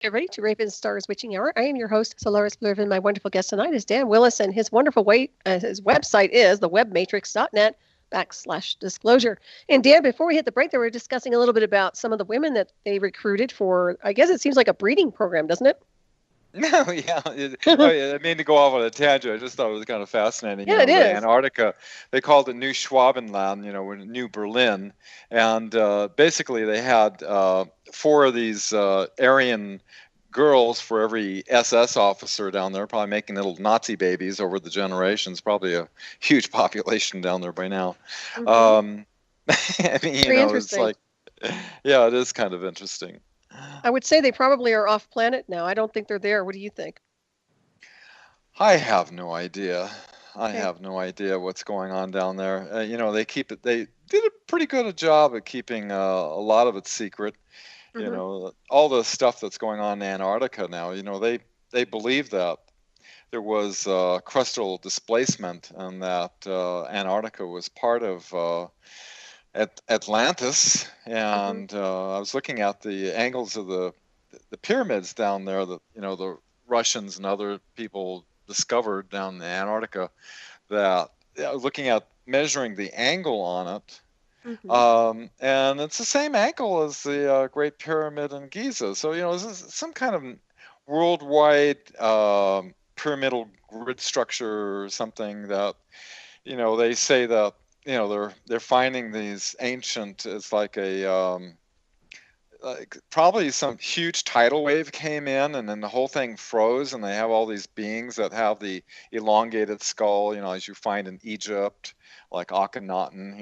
Get ready to Ravenstar's Witching Hour. I am your host, Solaris BlueRaven. My wonderful guest tonight is Dan Willis, and his his website is thewebmatrix.net/disclosure. And Dan, before we hit the break, they were discussing a little bit about some of the women that they recruited for, I guess it seems like a breeding program, doesn't it? No, yeah. I mean to go off on a tangent. I just thought it was kind of fascinating. Yeah, it The is. Antarctica, they called it New Schwabenland, New Berlin. And basically they had four of these Aryan girls for every SS officer down there, probably making little Nazi babies over the generations, probably a huge population down there by now. Mm-hmm. I mean, Very it's interesting. like, yeah, it is kind of interesting. I would say they probably are off planet now. I don't think they're there. What do you think? I have no idea. I Okay. have no idea what's going on down there. They keep it. They did a pretty good a job at keeping a lot of it secret. Mm-hmm. All the stuff that's going on in Antarctica now. They believe that there was crustal displacement and that Antarctica was part of Atlantis. Mm-hmm. And I was looking at the angles of the pyramids down there that the Russians and other people discovered down in Antarctica, that looking at measuring the angle on it, Mm-hmm. and it's the same angle as the Great Pyramid in Giza. So this is some kind of worldwide pyramidal grid structure or something that they say that they're finding these ancient. It's like probably some huge tidal wave came in and then the whole thing froze, and they have all these beings that have the elongated skull, as you find in Egypt, like Akhenaten,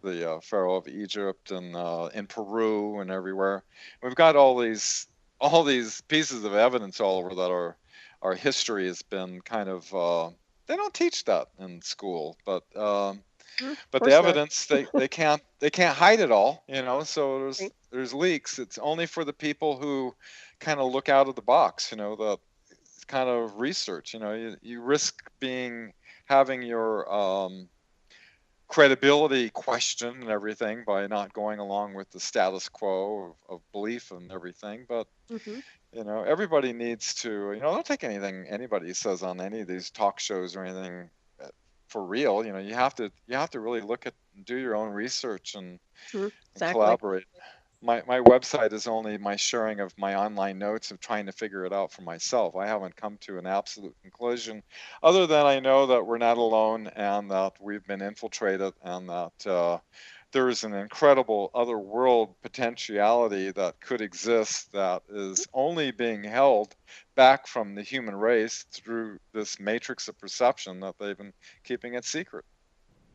the pharaoh of Egypt, and in Peru and everywhere. We've got all these pieces of evidence all over that our history has been kind of they don't teach that in school, but Of the course not. evidence they can't hide it all, so Right. there's leaks. It's only for the people who kind of look out of the box, the kind of research. You risk having your credibility questioned and everything by not going along with the status quo of belief and everything. But Mm-hmm. everybody needs to, don't take anything anybody says on any of these talk shows or anything for real. You have to really look at and do your own research and Mm-hmm. Exactly. collaborate. My website is only my sharing of my online notes of trying to figure it out for myself. I haven't come to an absolute conclusion, other than I know that we're not alone and that we've been infiltrated, and that there is an incredible other world potentiality that could exist that is only being held back from the human race through this matrix of perception that they've been keeping it secret.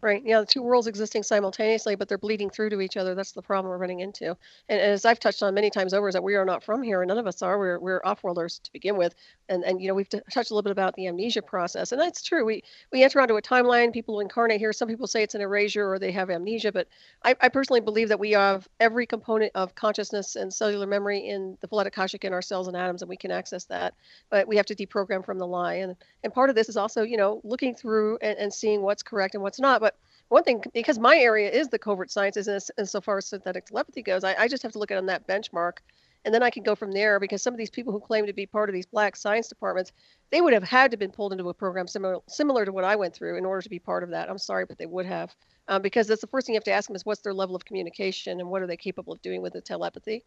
Right. Yeah, the two worlds existing simultaneously, but they're bleeding through to each other. That's the problem we're running into. And as I've touched on many times over, is that we are not from here, and none of us are. We're off-worlders to begin with. And we've touched a little bit about the amnesia process, and that's true. We enter onto a timeline. People who incarnate here. Some people say it's an erasure or they have amnesia, but I personally believe that we have every component of consciousness and cellular memory in the blood akashic in our cells and atoms, and we can access that. But we have to deprogram from the lie. And part of this is also, looking through and seeing what's correct and what's not. But one thing, because my area is the covert sciences, and so far as synthetic telepathy goes, I just have to look at on that benchmark, and then I can go from there. Because some of these people who claim to be part of these black science departments, they would have had to been pulled into a program similar to what I went through in order to be part of that. I'm sorry, but they would have, because that's the first thing you have to ask them is what's their level of communication and what are they capable of doing with the telepathy.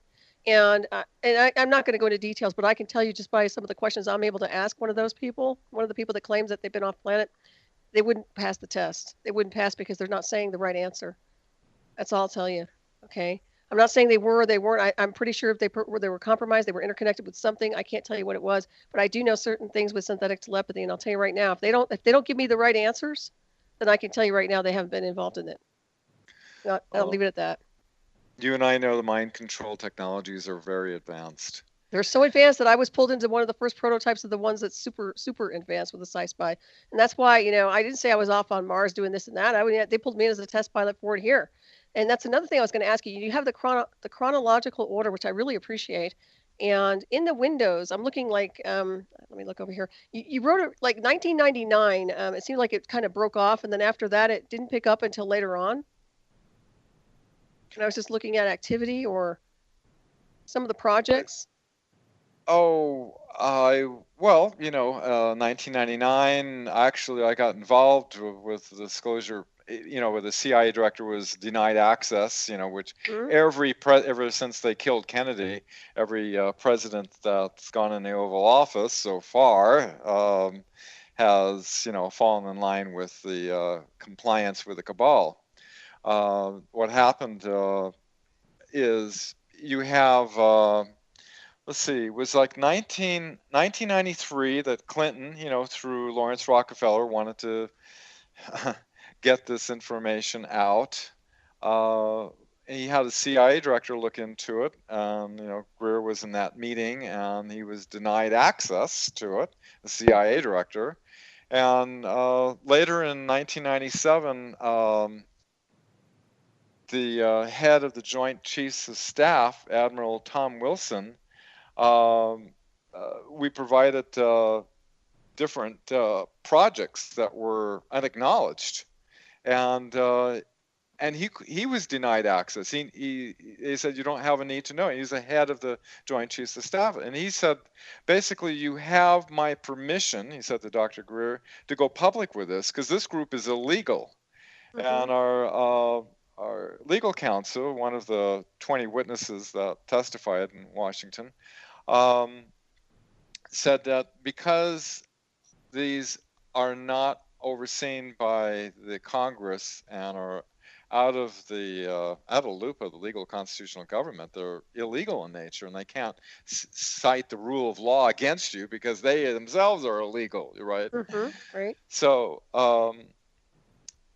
I'm not going to go into details, but I can tell you just by some of the questions I'm able to ask one of those people, one of the people that claims that they've been off planet, they wouldn't pass the test. They wouldn't pass because they're not saying the right answer. That's all I'll tell you. Okay. I'm not saying they were or they weren't. I'm pretty sure if they were compromised, they were interconnected with something. I can't tell you what it was, but I do know certain things with synthetic telepathy, and I'll tell you right now, if they don't give me the right answers, then I can tell you right now they haven't been involved in it. I'll Well, leave it at that. you and I know the mind control technologies are very advanced. They're so advanced that I was pulled into one of the first prototypes of the ones that's super, super advanced with the Sci-Spy. And that's why, I didn't say I was off on Mars doing this and that. They pulled me in as a test pilot for it here. And that's another thing I was going to ask you. You have the chronological order, which I really appreciate. And in the windows, I'm looking like, let me look over here. You wrote it like 1999. It seemed like it kind of broke off. And then after that, it didn't pick up until later on. And I was just looking at activity or some of the projects. Well, 1999, actually, I got involved with the disclosure, where the CIA director was denied access, which Mm-hmm. ever since they killed Kennedy, every president that's gone in the Oval Office so far has, fallen in line with the compliance with the cabal. What happened is you have let's see, it was like 1993 that Clinton, through Lawrence Rockefeller, wanted to get this information out. He had a CIA director look into it. Greer was in that meeting and he was denied access to it, the CIA director. And later in 1997, the head of the Joint Chiefs of Staff, Admiral Tom Wilson, um, we provided different projects that were unacknowledged, and he was denied access. He said you don't have a need to know. He's the head of the Joint Chiefs of Staff, and he said basically you have my permission. He said to Dr. Greer to go public with this because this group is illegal, Mm-hmm. and our legal counsel, one of the 20 witnesses that testified in Washington, um, said that because these are not overseen by the Congress and are out of loop of the legal constitutional government, they're illegal in nature, and they can't cite the rule of law against you because they themselves are illegal. Right? Mm-hmm. Right. So,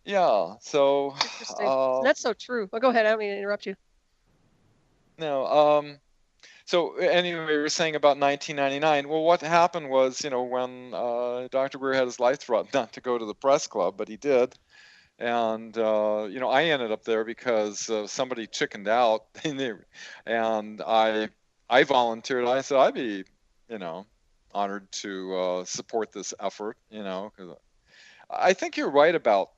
yeah. So, Interesting. And that's so true. Well, go ahead. I don't mean to interrupt you. no. So anyway, we were saying about 1999. Well, what happened was, when Dr. Greer had his life threatened not to go to the press club, but he did. And, I ended up there because somebody chickened out and I volunteered. I said, I'd be, honored to support this effort, 'cause I think you're right about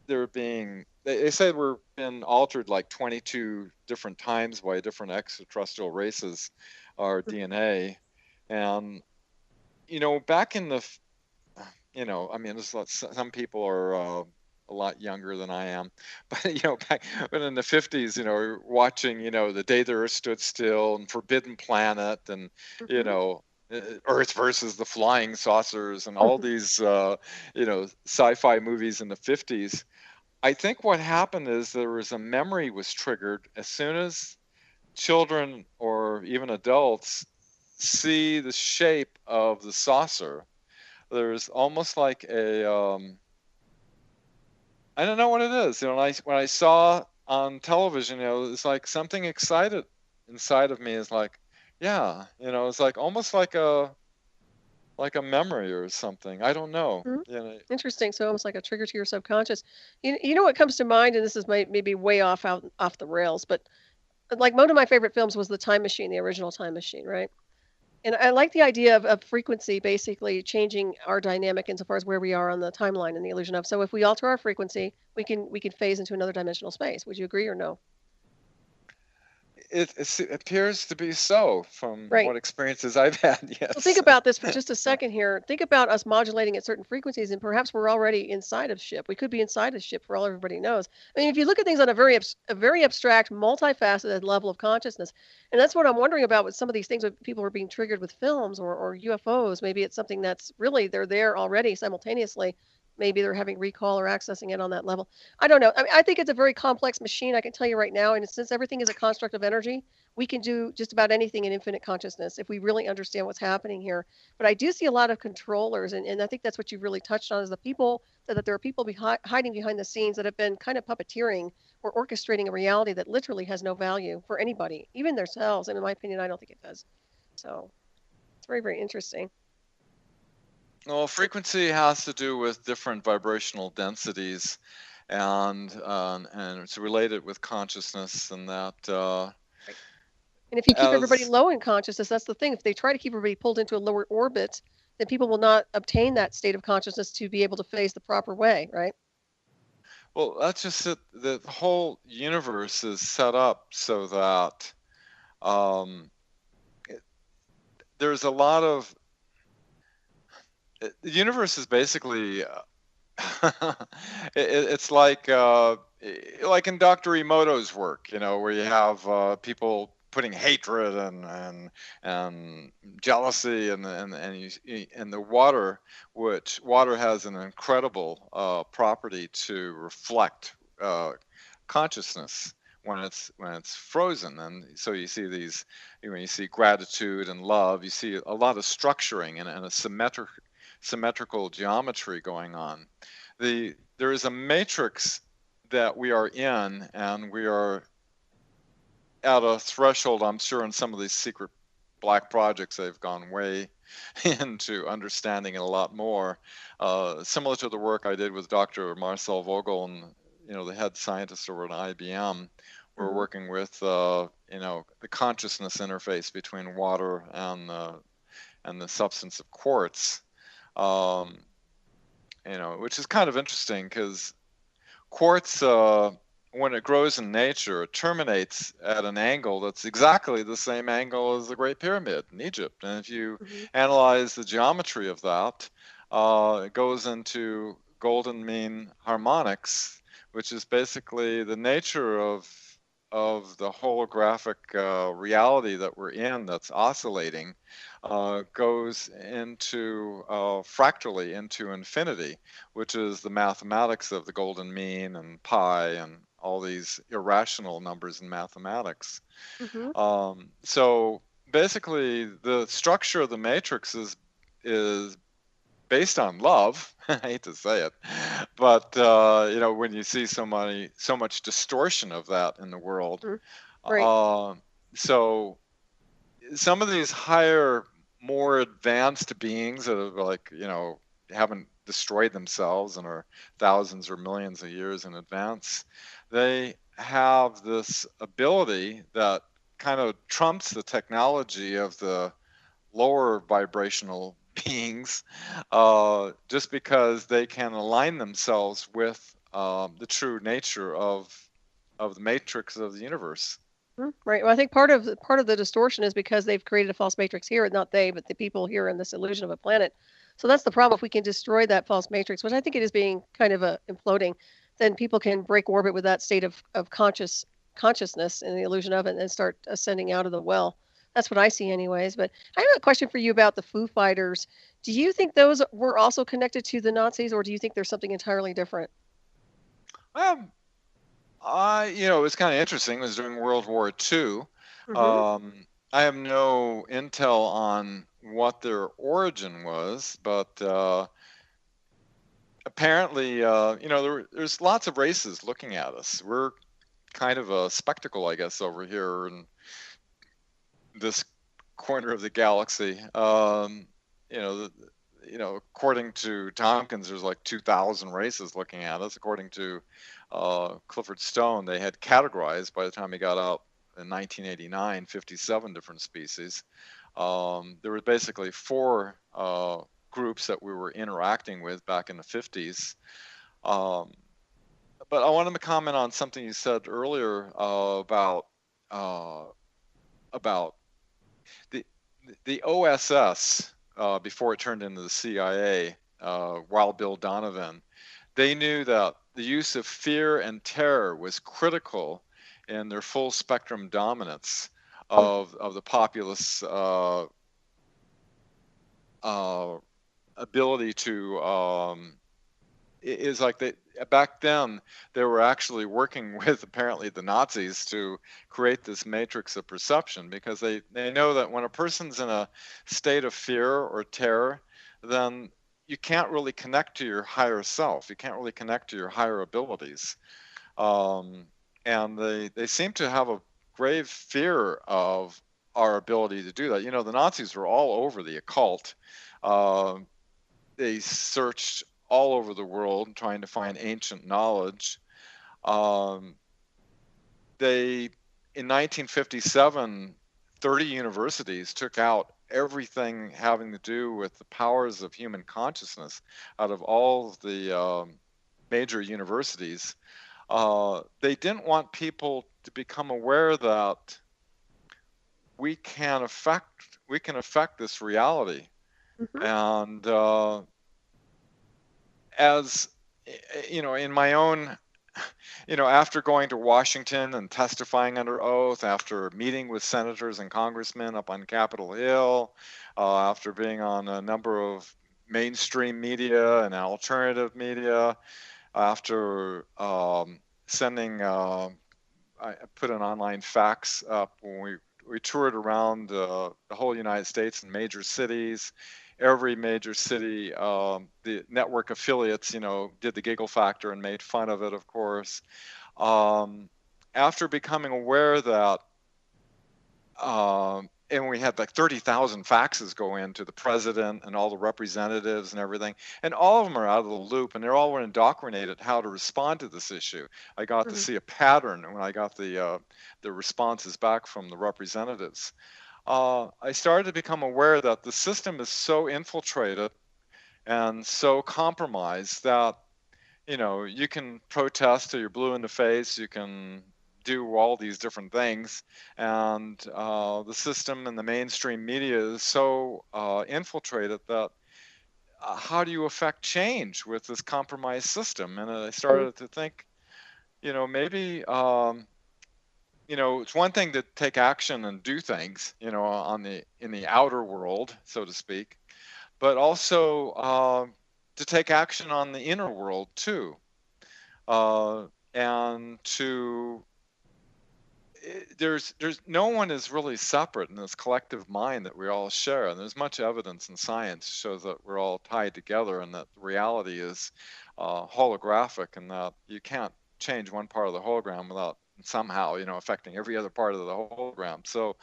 there being, they say we're been altered like 22 different times by different extraterrestrial races, our DNA. And, back in the, I mean, some people are a lot younger than I am, but, back when in the 50s, watching, The Day the Earth Stood Still and Forbidden Planet and, you Mm-hmm. know, Earth versus the Flying Saucers and all these, sci-fi movies in the 50s. I think what happened is there was a memory was triggered as soon as children or even adults see the shape of the saucer. There's almost like I don't know what it is. When I saw on television, it's like something excited inside of me is like, yeah, it's like almost like a memory or something. I don't know. Mhm. Interesting. So almost like a trigger to your subconscious. You know what comes to mind, and this is maybe way off the rails, but like one of my favorite films was The Time Machine, the original Time Machine, right? And I like the idea of frequency basically changing our dynamic insofar as where we are on the timeline and the illusion of. So if we alter our frequency, we can phase into another dimensional space. Would you agree or no? It appears to be so from Right. what experiences I've had. So think Yes. about this for just a second here. Think about us modulating at certain frequencies, and perhaps we're already inside of ship. We could be inside of ship for all everybody knows. I mean, if you look at things on a very abstract, multifaceted level of consciousness, and that's what I'm wondering about with some of these things when people are being triggered with films or UFOs. Maybe it's something that's really they're there already simultaneously. Maybe they're having recall or accessing it on that level. I don't know. I mean, I think it's a very complex machine. I can tell you right now, and since everything is a construct of energy, we can do just about anything in infinite consciousness if we really understand what's happening here. But I do see a lot of controllers, and I think that's what you really touched on is the people that there are people hiding behind the scenes that have been kind of puppeteering or orchestrating a reality that literally has no value for anybody, even themselves. And in my opinion, I don't think it does. So it's very, very interesting. Well, frequency has to do with different vibrational densities, and it's related with consciousness, and that Right. And if you keep everybody as low in consciousness, that's the thing. If they try to keep everybody pulled into a lower orbit, then people will not obtain that state of consciousness to be able to phase the proper way, right? well, that's just it. The whole universe is set up so that um, there's a lot of the universe is basically it's like in Dr. Emoto's work, where you have people putting hatred and jealousy and the water, which water has an incredible property to reflect consciousness when it's frozen. And so you see these, when you see gratitude and love, you see a lot of structuring and a symmetrical geometry going on. There is a matrix that we are in, and we are at a threshold. I'm sure in some of these secret black projects, they've gone way into understanding it a lot more. Similar to the work I did with Dr. Marcel Vogel and the head scientist over at IBM. We're working with the consciousness interface between water and the substance of quartz. Which is kind of interesting because quartz, when it grows in nature, it terminates at an angle that's exactly the same angle as the Great Pyramid in Egypt. And if you analyze the geometry of that, it goes into golden mean harmonics, which is basically the nature of the holographic reality that we're in that's oscillating, goes into fractally into infinity, which is the mathematics of the golden mean and pi and all these irrational numbers in mathematics. So basically, the structure of the matrix is based on love. I hate to say it, but when you see so much distortion of that in the world, Right. so some of these higher, more advanced beings that have haven't destroyed themselves and are thousands or millions of years in advance, they have this ability that kind of trumps the technology of the lower vibrational beings, just because they can align themselves with the true nature of the matrix of the universe. Right. Well, I think part of the distortion is because they've created a false matrix here, not they, but the people here in this illusion of a planet. So that's the problem. If we can destroy that false matrix, which I think it is being kind of imploding, then people can break orbit with that state of consciousness and the illusion of it, and start ascending out of the well. That's what I see, anyways. But I have a question for you about the Foo Fighters. Do you think those were also connected to the Nazis, or do you think there's something entirely different? It was kind of interesting. It was during World War II. I have no intel on what their origin was, but apparently, there's lots of races looking at us. We're kind of a spectacle, I guess, over here in this corner of the galaxy. According to Tompkins, there's like 2,000 races looking at us. According to Clifford Stone, they had categorized, by the time he got out in 1989, 57 different species. There were basically 4 groups that we were interacting with back in the 50s. But I wanted to comment on something you said earlier about the OSS, before it turned into the CIA, Wild Bill Donovan. They knew that the use of fear and terror was critical in their full spectrum dominance of the populace ability to is like back then they were actually working with apparently the Nazis to create this matrix of perception, because they know that when a person's in a state of fear or terror, then you can't really connect to your higher self. You can't really connect to your higher abilities. And they seem to have a grave fear of our ability to do that. The Nazis were all over the occult. They searched all over the world trying to find ancient knowledge. In 1957, 30 universities took out everything having to do with the powers of human consciousness out of all of the major universities. They didn't want people to become aware that we can affect, we can affect this reality. Mm-hmm. And as in my own, after going to Washington and testifying under oath, after meeting with senators and congressmen up on Capitol Hill, after being on a number of mainstream media and alternative media, after sending, I put an online fax up when we toured around the whole United States in major cities. Every major city, the network affiliates, did the giggle factor and made fun of it, of course. After becoming aware that, and we had like 30,000 faxes go in to the president and all the representatives and everything, and all of them are out of the loop, and they're all indoctrinated how to respond to this issue. I got to Mm-hmm. see a pattern when I got the responses back from the representatives. I started to become aware that the system is so infiltrated and so compromised that you can protest till you're blue in the face, you can do all these different things, and the system and the mainstream media is so infiltrated that how do you affect change with this compromised system? And I started to think, maybe it's one thing to take action and do things, in the outer world, so to speak, but also to take action on the inner world too, and to there's no one is really separate in this collective mind that we all share, and there's much evidence in science shows that we're all tied together, and that reality is holographic, and that you can't change one part of the hologram without somehow affecting every other part of the hologram. So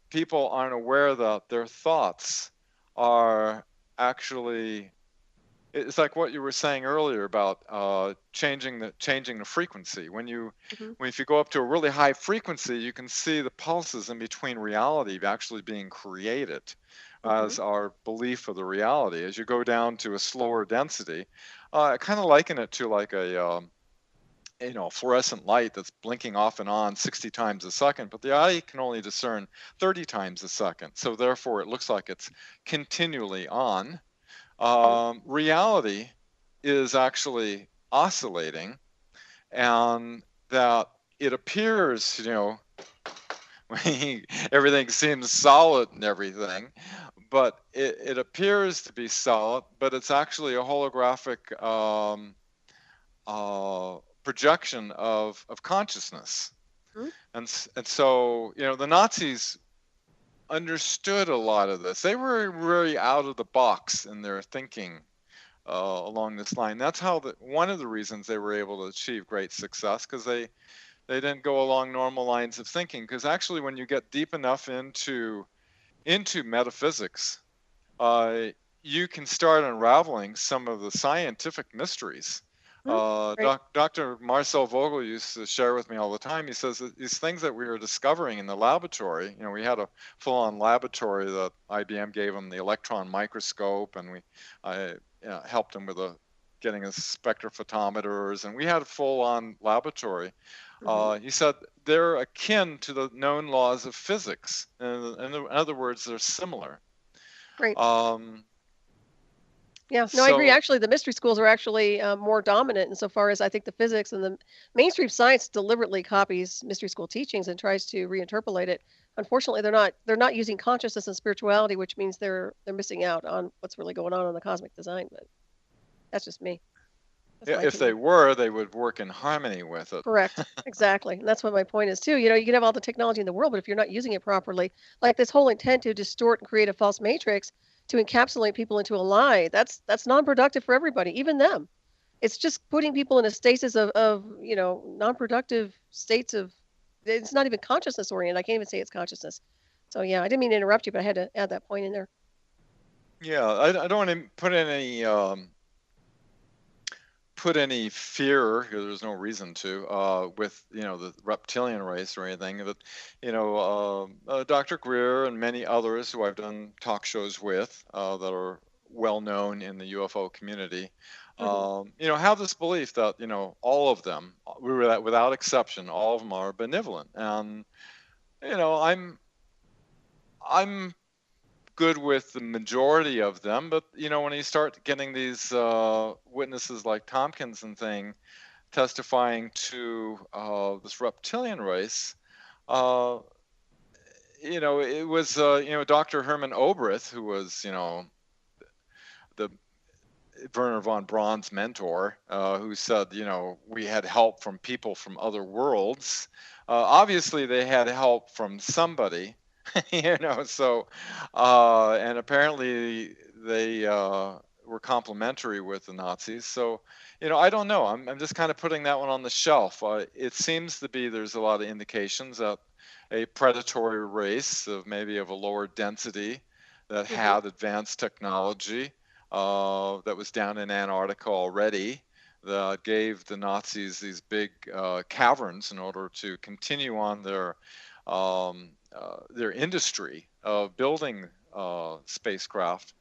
people aren't aware that their thoughts are actually, it's like what you were saying earlier about changing the frequency. Mm-hmm. If you go up to a really high frequency, you can see the pulses in between reality actually being created Mm-hmm. as our belief of the reality. As you go down to a slower density, I kind of liken it to like a fluorescent light that's blinking off and on 60 times a second, but the eye can only discern 30 times a second. So therefore, it looks like it's continually on. Reality is actually oscillating, and that it appears, everything seems solid and everything, but it appears to be solid, but it's actually a holographic projection of consciousness. Mm-hmm. And so, the Nazis understood a lot of this. They were really out of the box in their thinking along this line. That's how one of the reasons they were able to achieve great success, because they didn't go along normal lines of thinking. Because actually, when you get deep enough into metaphysics, you can start unraveling some of the scientific mysteries. Right. Dr. Marcel Vogel used to share with me all the time. He says that these things that we were discovering in the laboratory, we had a full-on laboratory that IBM gave him the electron microscope, and I helped him with getting his spectrophotometers, and we had a full-on laboratory. Mm-hmm. He said they're akin to the known laws of physics. In other words, they're similar. Right. Um, Yeah, no, I agree. so Actually, the mystery schools are actually more dominant insofar as I think the physics and the mainstream science deliberately copies mystery school teachings and tries to reinterpolate it. Unfortunately, they're not using consciousness and spirituality, which means they're missing out on what's really going on in the cosmic design. But that's just me. That's my if they opinion. were, they would work in harmony with it. Correct. Exactly. And that's what my point is too. You can have all the technology in the world, but if you're not using it properly, like this whole intent to distort and create a false matrix to encapsulate people into a lie, that's non-productive for everybody, even them. It's just putting people in a stasis of non-productive states of, it's not even consciousness oriented. I can't even say it's consciousness. So yeah, I didn't mean to interrupt you, but I had to add that point in there. Yeah, I don't want to put any fear, because there's no reason to, with the reptilian race or anything. But Dr. Greer and many others who I've done talk shows with that are well known in the UFO community, Hmm. have this belief that all of them, without exception, all of them are benevolent. And I'm I'm good with the majority of them, but when you start getting these witnesses like Tompkins and thing testifying to this reptilian race, uh, it was Dr. Herman Obrith, who was the Werner von Braun's mentor, who said, we had help from people from other worlds. Obviously, they had help from somebody, so, and apparently they were complimentary with the Nazis. So, I don't know. I'm just kind of putting that one on the shelf. It seems to be there's a lot of indications that a predatory race of maybe of a lower density that had advanced technology that was down in Antarctica already, that gave the Nazis these big caverns in order to continue on their industry of building spacecraft.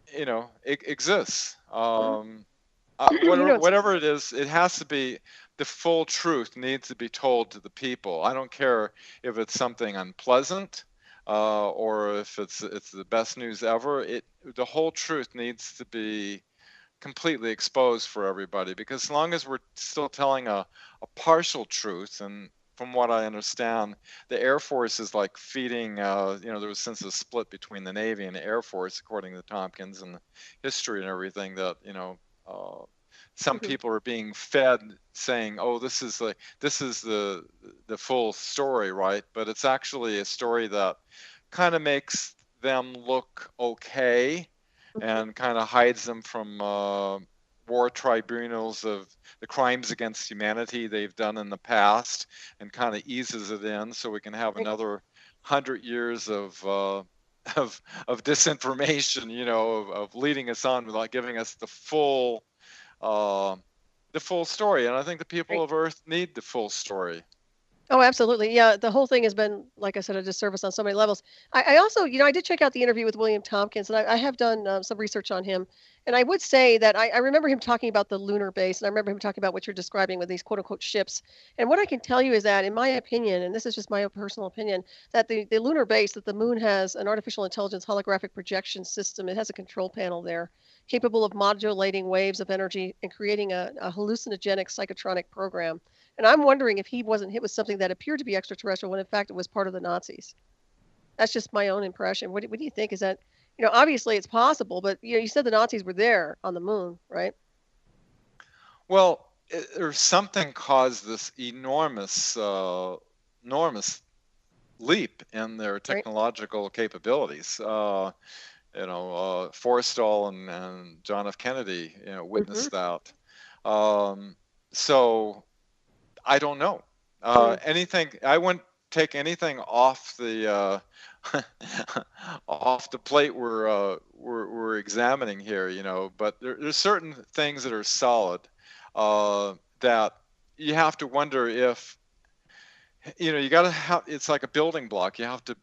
It exists. Whatever it is, it has to be, the full truth needs to be told to the people. I don't care if it's something unpleasant or if it's the best news ever. The whole truth needs to be completely exposed for everybody, because as long as we're still telling a partial truth, and from what I understand, the Air Force is like feeding, there was since a split between the Navy and the Air Force, according to Tompkins and the history and everything, that, some people are being fed saying, oh, this is the full story, right? But it's actually a story that kind of makes them look okay and kind of hides them from war tribunals of the crimes against humanity they've done in the past, and kind of eases it in so we can have another 100 years of disinformation, of leading us on without giving us the full story. And I think the people of Earth need the full story. Oh, absolutely. Yeah, the whole thing has been, like I said, a disservice on so many levels. I also, I did check out the interview with William Tompkins, and I have done some research on him. And I would say that I remember him talking about the lunar base, and I remember him talking about what you're describing with these quote unquote ships. And what I can tell you is that, in my opinion, and this is just my own personal opinion, that the lunar base, that the moon has an artificial intelligence holographic projection system. It has a control panel there capable of modulating waves of energy and creating a hallucinogenic psychotronic program. And I'm wondering if he wasn't hit with something that appeared to be extraterrestrial when in fact it was part of the Nazis. That's just my own impression. What do you think? Is that, obviously it's possible, but you said the Nazis were there on the moon, right? Well, there's something caused this enormous leap in their technological capabilities. Forrestal and John F. Kennedy, witnessed that. So I don't know. Anything, I wouldn't take anything off the off the plate we're examining here, but there's certain things that are solid that you have to wonder if you got to have. It's like a building block. You have to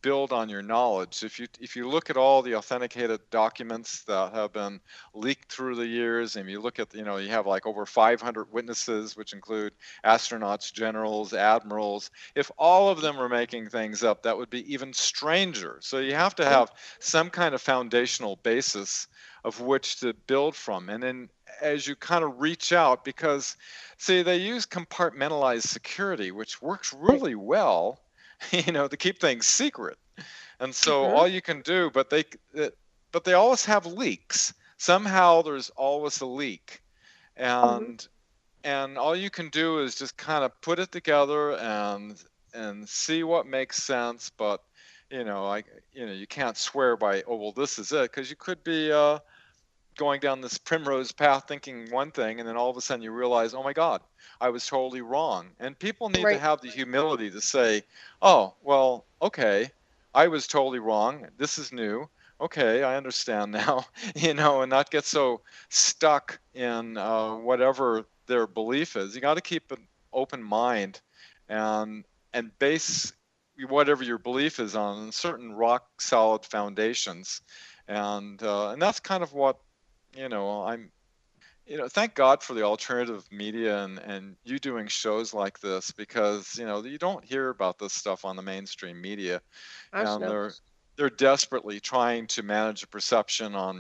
build on your knowledge. If you look at all the authenticated documents that have been leaked through the years, and you look at you have like over 500 witnesses, which include astronauts, generals, admirals. If all of them were making things up, that would be even stranger. So you have to have some kind of foundational basis of which to build from. And then as you kind of reach out, because see, they use compartmentalized security, which works really well, to keep things secret. And so all you can do, but they always have leaks. Somehow there's always a leak. And all you can do is just kind of put it together and see what makes sense. But you can't swear by, oh well, this is it, because you could be going down this primrose path thinking one thing, and then all of a sudden you realize, oh my God, I was totally wrong. And people need to have the humility to say, oh, well, okay, I was totally wrong. This is new. Okay, I understand now, and not get so stuck in whatever their belief is. You got to keep an open mind and base whatever your belief is on certain rock solid foundations. And that's kind of what, thank God for the alternative media and you doing shows like this, because you don't hear about this stuff on the mainstream media, Gosh, and no. they're desperately trying to manage the perception on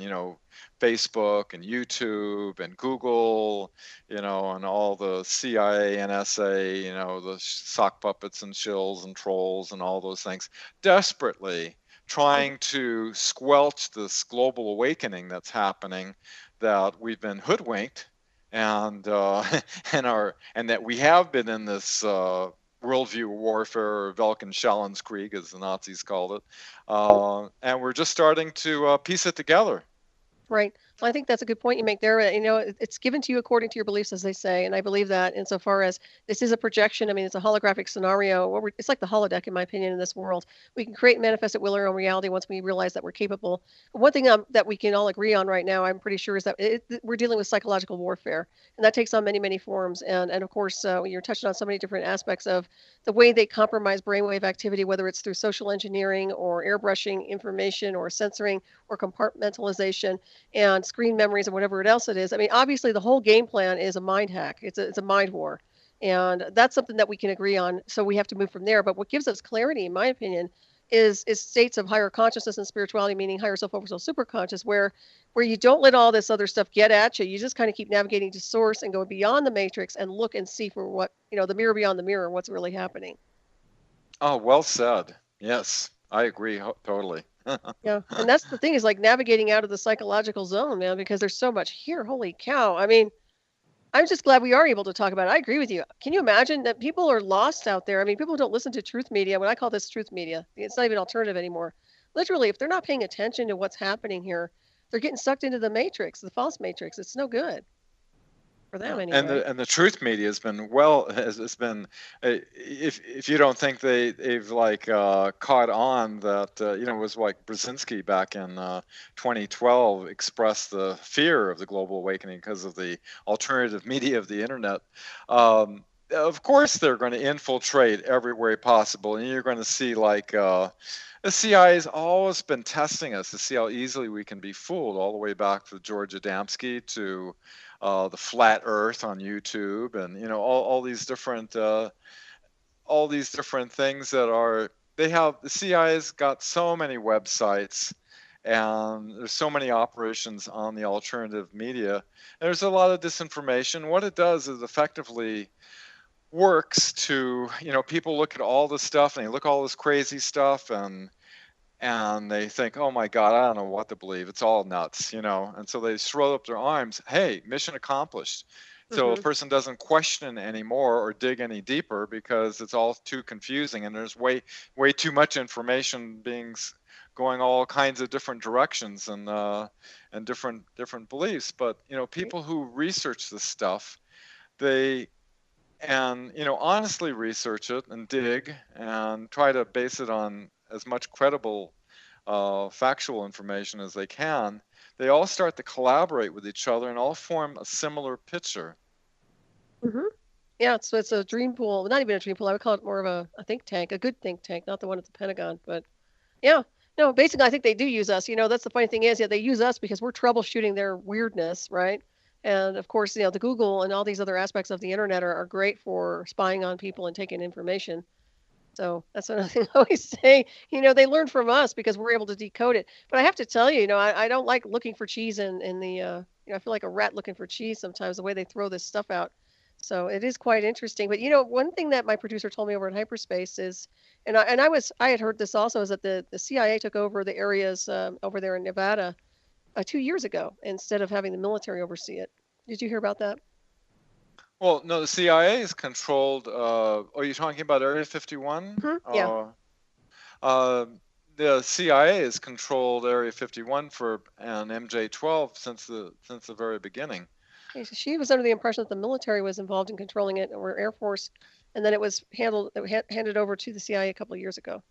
Facebook and YouTube and Google, and all the CIA, NSA, the sock puppets and shills and trolls and all those things, desperately trying to squelch this global awakening that's happening, that we've been hoodwinked, and and that we have been in this worldview warfare, or Weltanschauungskrieg, as the Nazis called it, and we're just starting to piece it together. Right. Well, I think that's a good point you make there. It's given to you according to your beliefs, as they say, and I believe that insofar as this is a projection. I mean, it's a holographic scenario. It's like the holodeck, in my opinion, in this world. We can create and manifest at will our own reality once we realize that we're capable. One thing that we can all agree on right now, I'm pretty sure, is that we're dealing with psychological warfare, and that takes on many, many forms. And of course, you're touching on so many different aspects of the way they compromise brainwave activity, whether it's through social engineering or airbrushing information or censoring or compartmentalization and screen memories and whatever else it is. I mean, obviously, the whole game plan is a mind hack. It's a mind war, and that's something that we can agree on. So we have to move from there. But what gives us clarity, in my opinion, is states of higher consciousness and spirituality, meaning higher self, oversoul, superconscious, where you don't let all this other stuff get at you. You just kind of keep navigating to source and go beyond the matrix and look and see for what the mirror beyond the mirror, what's really happening. Oh, well said. Yes, I agree totally. Yeah, and that's the thing, is like navigating out of the psychological zone, man, because there's so much here. Holy cow. I mean, I'm just glad we are able to talk about it. I agree with you. Can you imagine that people are lost out there? I mean, people don't listen to truth media. When I call this truth media, it's not even alternative anymore. Literally, if they're not paying attention to what's happening here, they're getting sucked into the matrix, the false matrix. It's no good for them anyway. And the truth media has been has been, if you don't think they've like caught on that, it was like Brzezinski back in 2012 expressed the fear of the global awakening because of the alternative media of the internet. Of course they're going to infiltrate every way possible, and you're going to see like the CIA has always been testing us to see how easily we can be fooled, all the way back to George Adamski, to the flat Earth on YouTube, and all these different things that are. The CIA's got so many websites, and there's so many operations on the alternative media. And there's a lot of disinformation. What it does is effectively works to, people look at all this stuff, and they look at all this crazy stuff, and they think, oh my God, I don't know what to believe. It's all nuts, and so they throw up their arms. Hey, mission accomplished. So a person doesn't question anymore or dig any deeper, because it's all too confusing, and there's way too much information going all kinds of different directions, and different beliefs. But people who research this stuff, they honestly research it and dig and try to base it on as much credible factual information as they can, they all start to collaborate with each other and all form a similar picture. Yeah, it's a dream pool. Not even a dream pool. I would call it more of a think tank, a good think tank, not the one at the Pentagon. But yeah, no, basically, I think they do use us. That's the funny thing is, they use us because we're troubleshooting their weirdness, right? And of course, the Google and all these other aspects of the internet are great for spying on people and taking information. So that's another thing I always say. They learn from us because we're able to decode it. But I have to tell you, I don't like looking for cheese in the. I feel like a rat looking for cheese sometimes, the way they throw this stuff out. So it is quite interesting. But one thing that my producer told me over in hyperspace is, and I had heard this also, is that the CIA took over the areas over there in Nevada 2 years ago instead of having the military oversee it. Did you hear about that? Well, no, the CIA is controlled. Are you talking about Area 51? Yeah. The CIA has controlled Area 51 and MJ12 since the very beginning. Okay, so she was under the impression that the military was involved in controlling it, or Air Force, and then it was handed over to the CIA a couple of years ago.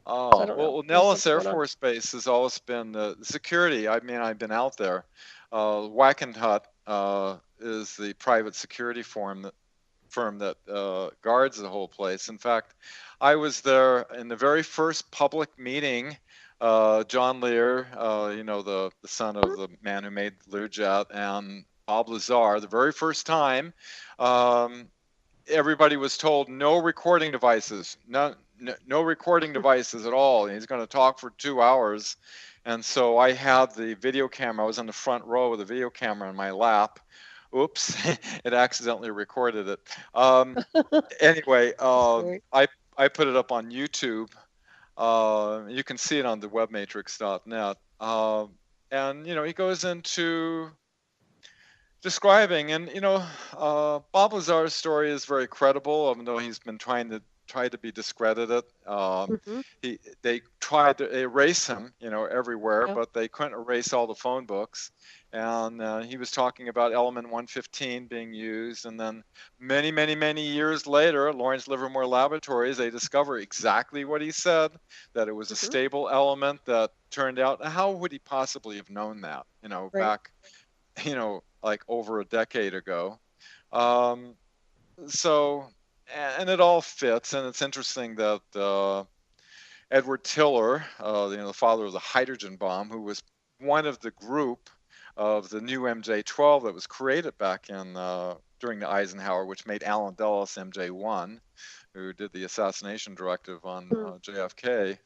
Oh, so well, Nellis Air Force Base has always been the security. I mean, I've been out there. Wackenhut is the private security firm that guards the whole place. In fact, I was there in the very first public meeting. John Lear, the son of the man who made the Learjet, and Bob Lazar, the very first time, everybody was told no recording devices, no recording devices at all. And he's going to talk for 2 hours. And so I had the video camera. I was on the front row with a video camera in my lap. Oops, it accidentally recorded it. Anyway, I put it up on YouTube. You can see it on the webmatrix.net. And, he goes into describing, and, Bob Lazar's story is very credible, even though he's been trying to be discredited. They tried to erase him, everywhere, but they couldn't erase all the phone books. And he was talking about element 115 being used, and then many, many, many years later, at Lawrence Livermore Laboratories, they discover exactly what he said, that it was a stable element that turned out. How would he possibly have known that, back, like over a decade ago? So, and it all fits, and it's interesting that Edward Tiller, the father of the hydrogen bomb, who was one of the group of the new MJ-12 that was created back in during the Eisenhower, which made Alan Dulles MJ-1, who did the assassination directive on JFK.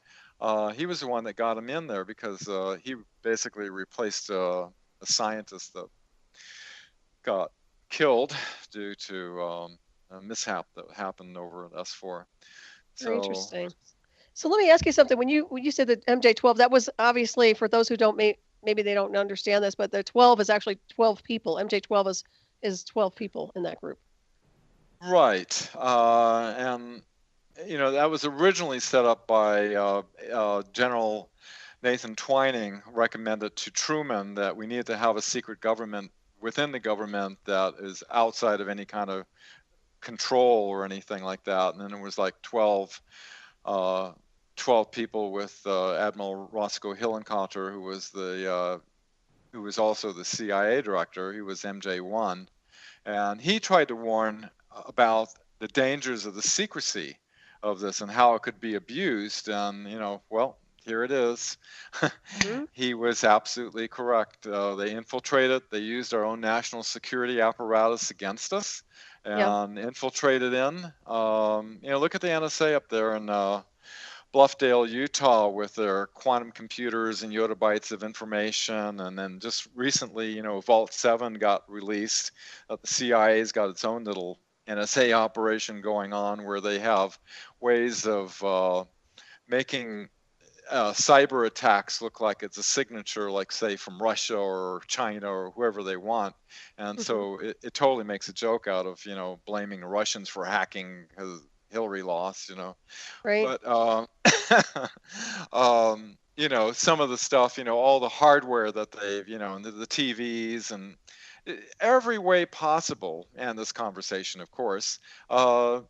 He was the one that got him in there, because he basically replaced a scientist that got killed due to a mishap that happened over at S4. Very interesting. So let me ask you something. When you said that MJ-12, that was obviously, for those who don't maybe they don't understand this, but the 12 is actually 12 people. MJ-12 is 12 people in that group. Right. And that was originally set up by General Nathan Twining, recommended to Truman that we needed to have a secret government within the government that is outside of any kind of control or anything like that. And then it was like 12 people with Admiral Roscoe Hillenkotter, who was also the CIA director. He was MJ-1, and he tried to warn about the dangers of the secrecy of this and how it could be abused. And well, here it is. He was absolutely correct. They infiltrated. They used our own national security apparatus against us, and infiltrated in. Look at the NSA up there in Bluffdale, Utah, with their quantum computers and yottabytes of information. And then just recently, Vault 7 got released. The CIA's got its own little NSA operation going on, where they have ways of making cyber attacks look like it's a signature, like, say, from Russia or China or whoever they want. And so it totally makes a joke out of, blaming the Russians for hacking because Hillary lost, Right. But, some of the stuff, all the hardware that they've, the TVs and every way possible, and this conversation, of course,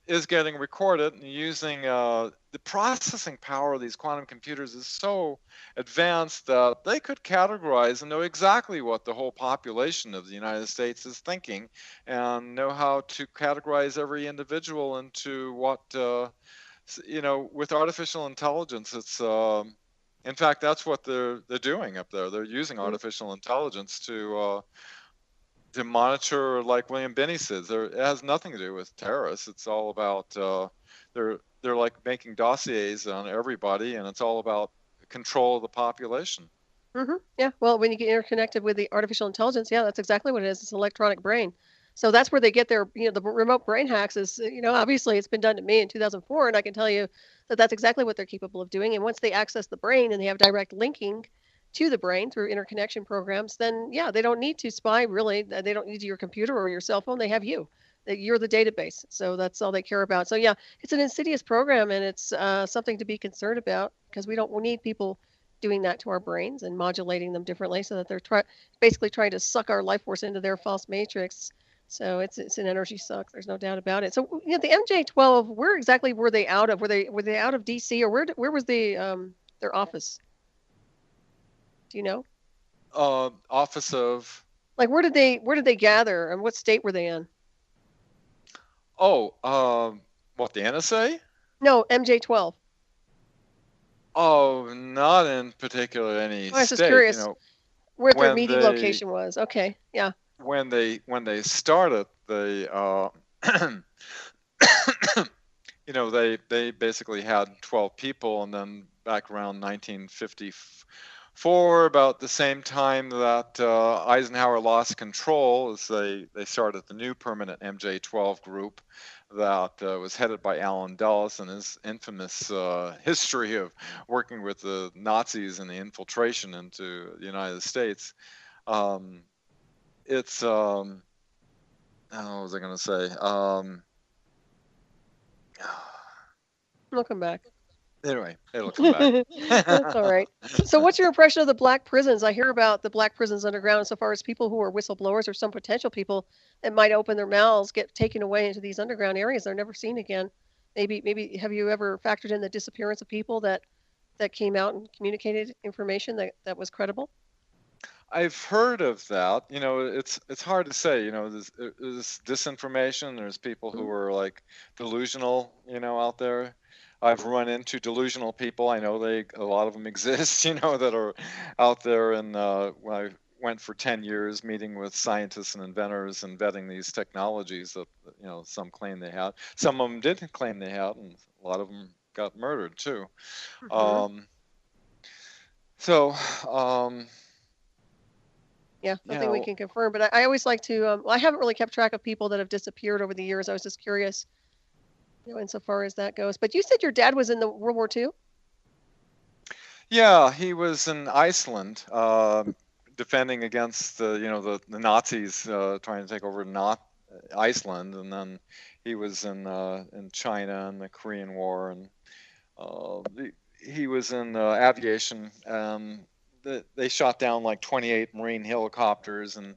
is getting recorded, and using the processing power of these quantum computers is so advanced that they could categorize and know exactly what the whole population of the United States is thinking, and know how to categorize every individual into what, with artificial intelligence. It's in fact, that's what they're doing up there. They're using artificial intelligence to monitor, like William Binney says. It has nothing to do with terrorists. It's all about they're like making dossiers on everybody, and it's all about control of the population. Yeah. Well, when you get interconnected with the artificial intelligence, that's exactly what it is. It's an electronic brain. So that's where they get their, the remote brain hacks is, obviously it's been done to me in 2004, and I can tell you that that's exactly what they're capable of doing. And once they access the brain and they have direct linking to the brain through interconnection programs, then they don't need to spy, really. They don't need your computer or your cell phone. They have you. You're the database. So that's all they care about. So it's an insidious program, and it's something to be concerned about, because we need people doing that to our brains and modulating them differently, so that they're basically trying to suck our life force into their false matrix. So it's an energy suck. There's no doubt about it. So the MJ-12, where exactly were they out of? Were they out of DC, or where was the their office? Do you know? Office of, like, where did they gather, and what state were they in? What, the NSA? No, MJ-12. Oh, not in particular any I was state. just curious where their meeting location was. Okay, yeah. when they started, they they basically had 12 people, and then back around 1954, about the same time that Eisenhower lost control, as they started the new permanent MJ-12 group that was headed by Alan Dulles, and his infamous history of working with the Nazis and the infiltration into the United States. It's what was I going to say? It'll come back. Anyway, it'll come back. That's all right. So what's your impression of the black prisons? I hear about the black prisons underground insofar as people who are whistleblowers or some potential people that might open their mouths get taken away into these underground areas. They're never seen again. Maybe have you ever factored in the disappearance of people that came out and communicated information that was credible? I've heard of that. It's hard to say. There's disinformation. There's people who are like delusional, out there. I've run into delusional people. I know a lot of them exist, that are out there. And when I went for 10 years meeting with scientists and inventors and vetting these technologies that, some claim they had. Some of them didn't claim they had, and a lot of them got murdered too. Mm-hmm. Yeah, nothing we can confirm. But I always like to, I haven't really kept track of people that have disappeared over the years. I was just curious, insofar as that goes. But you said your dad was in the World War II? Yeah, he was in Iceland, defending against the Nazis trying to take over Iceland, and then he was in China in the Korean War, and he was in aviation. They shot down like 28 Marine helicopters, and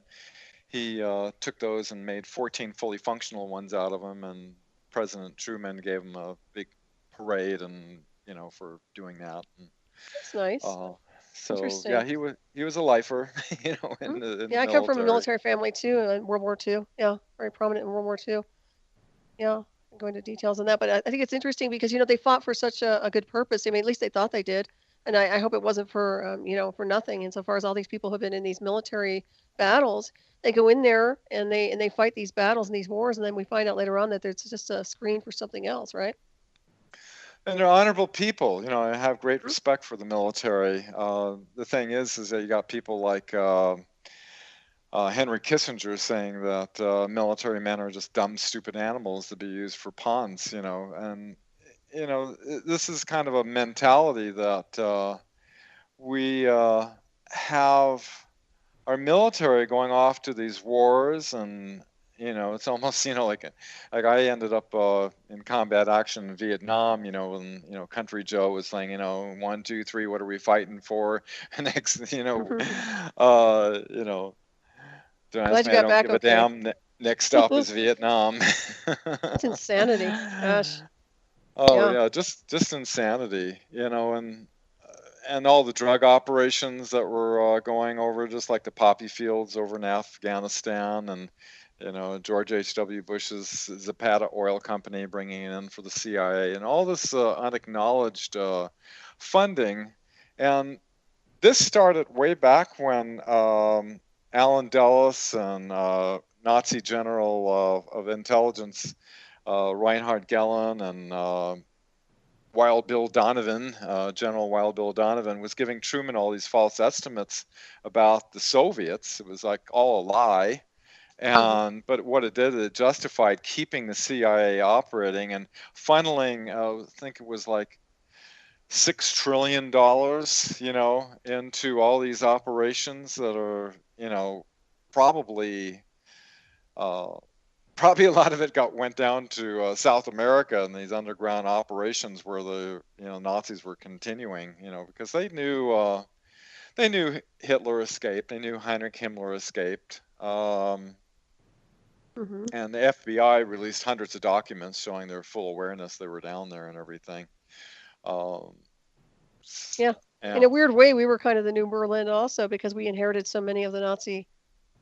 he took those and made 14 fully functional ones out of them, and President Truman gave him a big parade, and for doing that. And, that's nice. So yeah, he was a lifer, I come from a military family too, in World War II. Yeah, very prominent in World War II. Yeah, I'm going into details on that, but I think it's interesting because they fought for such a good purpose. I mean, at least they thought they did, and I hope it wasn't for for nothing. Insofar as all these people have been in these military battles, they go in there and they fight these battles and these wars, and then we find out later on that it's just a screen for something else, right? And they're honorable people. I have great respect for the military. The thing is that you got people like Henry Kissinger saying that military men are just dumb, stupid animals to be used for pawns. And this is kind of a mentality that we have our military going off to these wars, and it's almost like I ended up in combat action in Vietnam, when Country Joe was saying 1, 2, 3, what are we fighting for? Next, the nice man, don't give a damn. Next stop is Vietnam. That's insanity. Gosh. Oh yeah, just insanity, and all the drug operations that were going over, just like the poppy fields over in Afghanistan, and George H.W. Bush's Zapata Oil Company bringing it in for the CIA, and all this unacknowledged funding. And this started way back when Alan Dulles and Nazi General of Intelligence Reinhard Gehlen and Wild Bill Donovan, General Wild Bill Donovan, was giving Truman all these false estimates about the Soviets. It was like all a lie. But what it did, it justified keeping the CIA operating and funneling, I think it was like $6 trillion, into all these operations that are, probably a lot of it went down to South America and these underground operations where the Nazis were continuing, because they knew Hitler escaped, they knew Heinrich Himmler escaped. And the FBI released hundreds of documents showing their full awareness they were down there and everything. Yeah. In a weird way, we were kind of the new Berlin also, because we inherited so many of the Nazi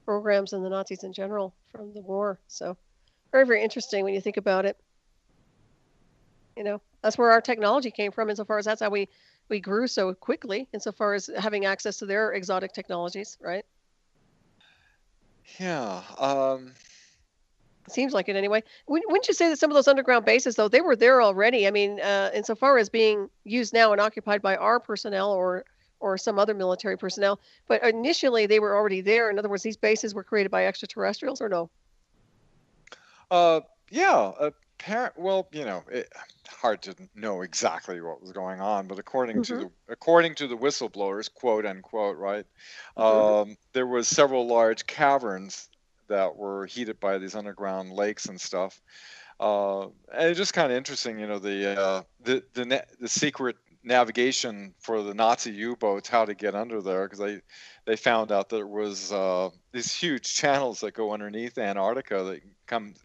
programs and the Nazis in general from the war. So very, very interesting when you think about it. That's where our technology came from, insofar as that's how we grew so quickly, insofar as having access to their exotic technologies, right? Yeah. Seems like it anyway. Wouldn't you say that some of those underground bases, though, they were there already? I mean, insofar as being used now and occupied by our personnel or some other military personnel, but initially they were already there. In other words, these bases were created by extraterrestrials, or no? Yeah. Well, hard to know exactly what was going on, but Mm-hmm. according to the whistleblowers, quote unquote, right? Mm-hmm. There was several large caverns that were heated by these underground lakes and stuff. And it's just kind of interesting, the secret navigation for the Nazi U-boats, how to get under there, because they found out there was these huge channels that go underneath Antarctica that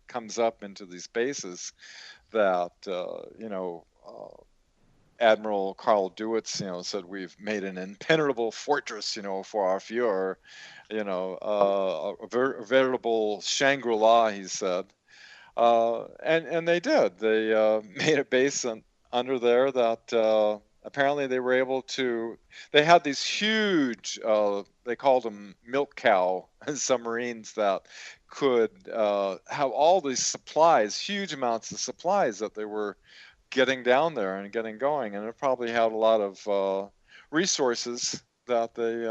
comes up into these bases that Admiral Carl Dewitz, said we've made an impenetrable fortress, for our Fuhrer, a veritable Shangri-La, he said. And they did. They made a base under there that apparently they were able to. They had these huge, they called them milk cow submarines that could have all these supplies, huge amounts of supplies that they were getting down there and getting going. And it probably had a lot of resources that they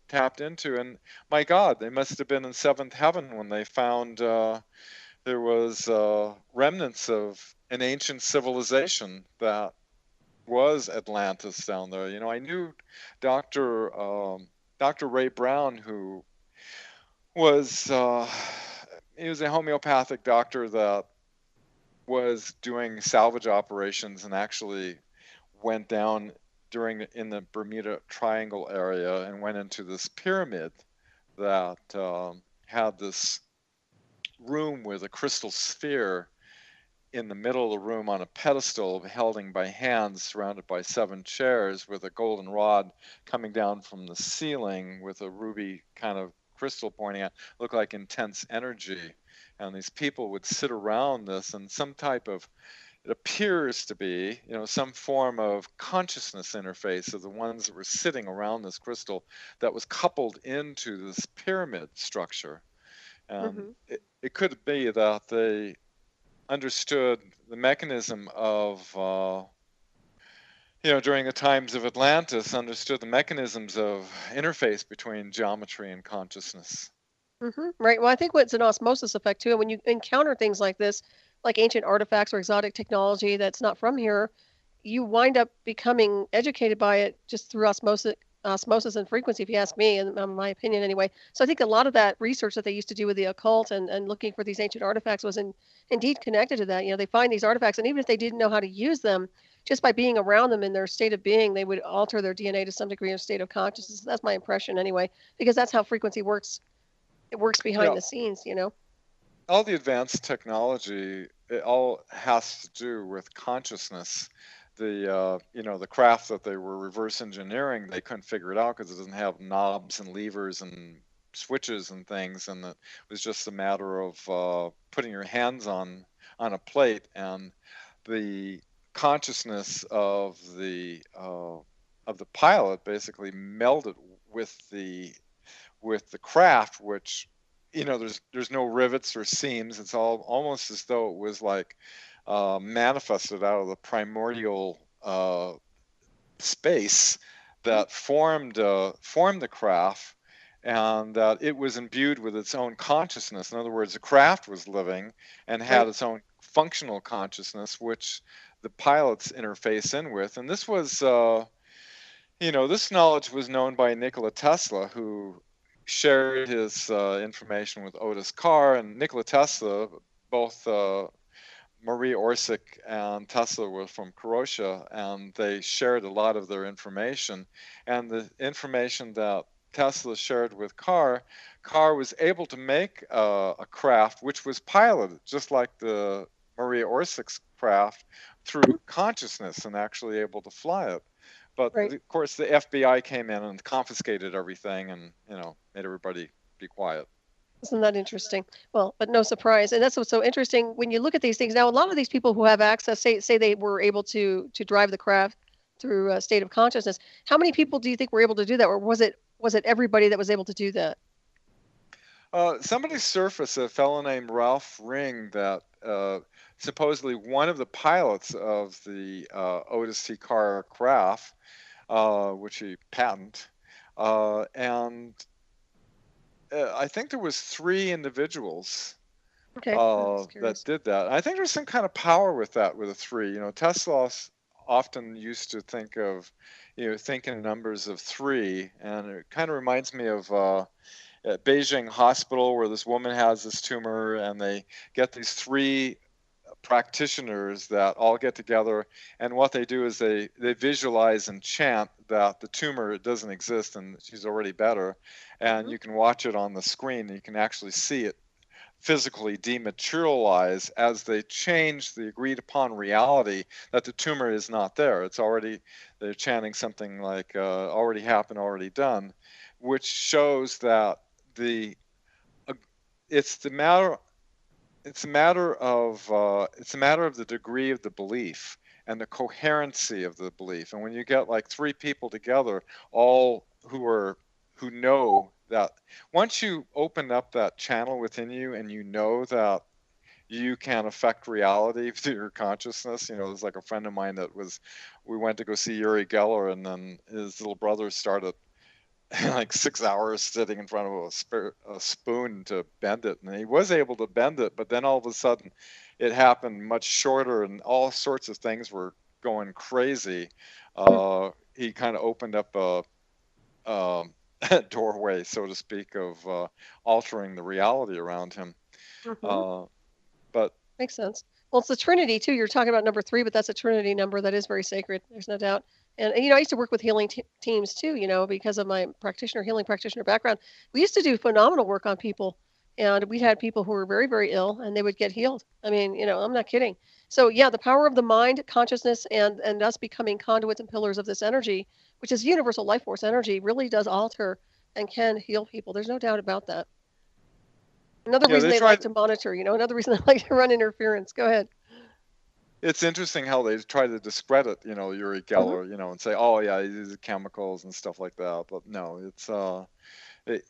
tapped into. And my God, they must have been in seventh heaven when they found. There was remnants of an ancient civilization that was Atlantis down there. I knew Dr. Ray Brown, who was he was a homeopathic doctor that was doing salvage operations and actually went down in the Bermuda Triangle area and went into this pyramid that had this room with a crystal sphere in the middle of the room on a pedestal held by hands surrounded by 7 chairs with a golden rod coming down from the ceiling with a ruby kind of crystal pointing out, looked like intense energy. And these people would sit around this and it appears to be, some form of consciousness interface of the ones that were sitting around this crystal that was coupled into this pyramid structure. And Mm-hmm. it could be that they understood the mechanism of, during the times of Atlantis, understood the mechanisms of interface between geometry and consciousness. Mm-hmm. Right. Well, I think it's an osmosis effect too. And when you encounter things like this, like ancient artifacts or exotic technology that's not from here, you wind up becoming educated by it just through osmosis and frequency, if you ask me, and my opinion anyway. So I think a lot of that research that they used to do with the occult and looking for these ancient artifacts was indeed connected to that. They find these artifacts, and even if they didn't know how to use them, just by being around them in their state of being, they would alter their DNA to some degree of state of consciousness. That's my impression anyway, because that's how frequency works. It works behind the scenes. All the advanced technology, it all has to do with consciousness. The craft that they were reverse engineering, they couldn't figure it out because it doesn't have knobs and levers and switches and things, and it was just a matter of putting your hands on a plate, and the consciousness of the pilot basically melded with the craft, which there's no rivets or seams. It's all almost as though it was like manifested out of the primordial space that formed the craft, and that it was imbued with its own consciousness. In other words, the craft was living and had its own functional consciousness, which the pilots interface in with. And this was, this knowledge was known by Nikola Tesla, who shared his information with Otis Carr. And Nikola Tesla, both Marie Orsic and Tesla were from Croatia, and they shared a lot of their information. And the information that Tesla shared with Carr was able to make a craft which was piloted, just like the Marie Orsic's craft, through consciousness, and actually able to fly it. But of course, the FBI came in and confiscated everything, and made everybody be quiet. Isn't that interesting? Well, but no surprise. And that's what's so interesting when you look at these things. Now, a lot of these people who have access, say they were able to drive the craft through a state of consciousness. How many people do you think were able to do that, or was it everybody that was able to do that? Somebody surfaced a fellow named Ralph Ring that supposedly one of the pilots of the Odyssey car craft, which he patented, and I think there was 3 individuals Okay, I'm just that curious. did that. I think there's some kind of power with that, with a 3. You know, Tesla often used to think of, think in numbers of 3, and it kind of reminds me of at Beijing Hospital, where this woman has this tumor, and they get these 3 practitioners that all get together, and what they do is they visualize and chant that the tumor doesn't exist and she's already better, and Hmm. you can watch it on the screen, and you can actually see it physically dematerialize as they change the agreed upon reality that the tumor is not there. It's already, they're chanting something like already happened, already done, which shows that the it's the matter it's a matter of the degree of the belief and the coherency of the belief. And when you get like 3 people together, all who know that, once you open up that channel within you and you know that you can affect reality through your consciousness. There's like a friend of mine we went to go see Uri Geller, and then his little brother started like 6 hours sitting in front of a spoon to bend it, and he was able to bend it, but then all of a sudden it happened much shorter, and all sorts of things were going crazy. He kind of opened up um, a doorway, so to speak, of altering the reality around him. Hmm. Uh, but Makes sense. Well, it's the Trinity too. You're talking about number 3, but that's a Trinity number that is very sacred. There's no doubt. And I used to work with healing teams too. Because of my healing practitioner background. We used to do phenomenal work on people, and we had people who were very, very ill, and they would get healed. I mean, I'm not kidding. So yeah, the power of the mind, consciousness, and us becoming conduits and pillars of this energy, which is universal life force energy, really does alter and can heal people. There's no doubt about that. Another yeah, reason they they like tried. to monitor, another reason they like to run interference. Go ahead. It's interesting how they try to discredit, Uri Hmm. Geller, and say, oh yeah, these are chemicals and stuff like that. But no, it's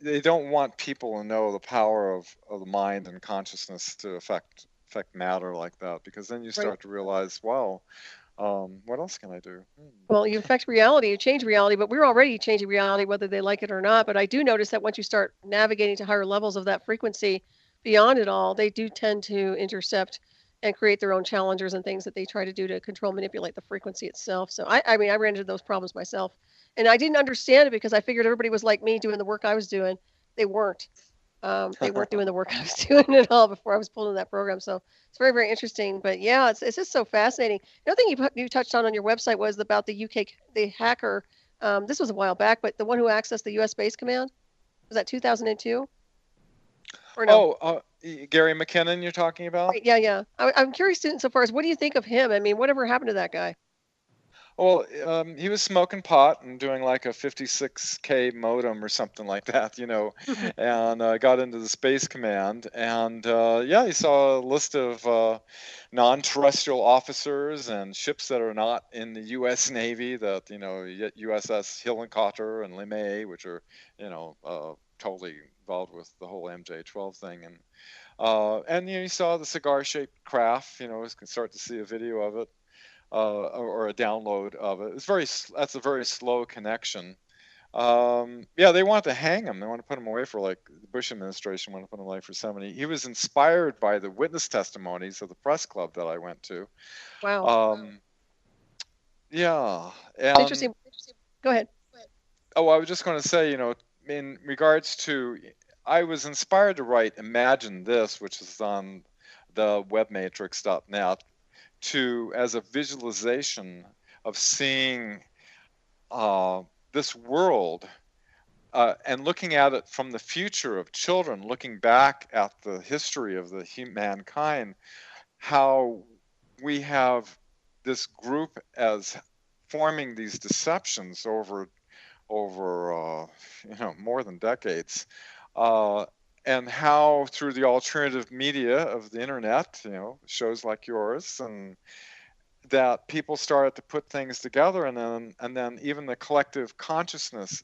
they don't want people to know the power of the mind and consciousness to affect matter like that, because then you Right. start to realize, wow, what else can I do? Well, you affect reality, you change reality, but we're already changing reality whether they like it or not. But I do notice that once you start navigating to higher levels of that frequency beyond it all, they do tend to intercept and create their own challengers and things that they try to do to control, manipulate the frequency itself. So I mean, I ran into those problems myself, and I didn't understand it because I figured everybody was like me doing the work I was doing. They weren't. They weren't doing the work I was doing at all before I was pulled in that program. So it's very, very interesting. But yeah, it's just so fascinating. Another thing you touched on your website was about the UK, the hacker. This was a while back, but the one who accessed the U.S. Space Command, was that 2002 or no? Oh, Gary McKinnon, you're talking about? Right, yeah, yeah. I'm curious insofar as what do you think of him? I mean, whatever happened to that guy? Well, he was smoking pot and doing like a 56K modem or something like that, and got into the Space Command. And yeah, he saw a list of non-terrestrial officers and ships that are not in the U.S. Navy, that, USS Hillenkotter and LeMay, which are, totally involved with the whole MJ-12 thing. And you saw the cigar-shaped craft, you can start to see a video of it. Or a download of it. That's a very slow connection. Yeah, they want to hang him. They want to put him away for, like, the Bush administration wanted to put him away for 70. He was inspired by the witness testimonies of the press club that I went to. Wow, Yeah, it's and interesting. Go ahead. oh, I was just going to say, in regards to, I was inspired to write Imagine This, which is on the webmatrix.net, as a visualization of seeing this world and looking at it from the future of children, looking back at the history of mankind, how we have this group as forming these deceptions over more than decades, and how through the alternative media of the internet, shows like yours, and that people started to put things together, and then even the collective consciousness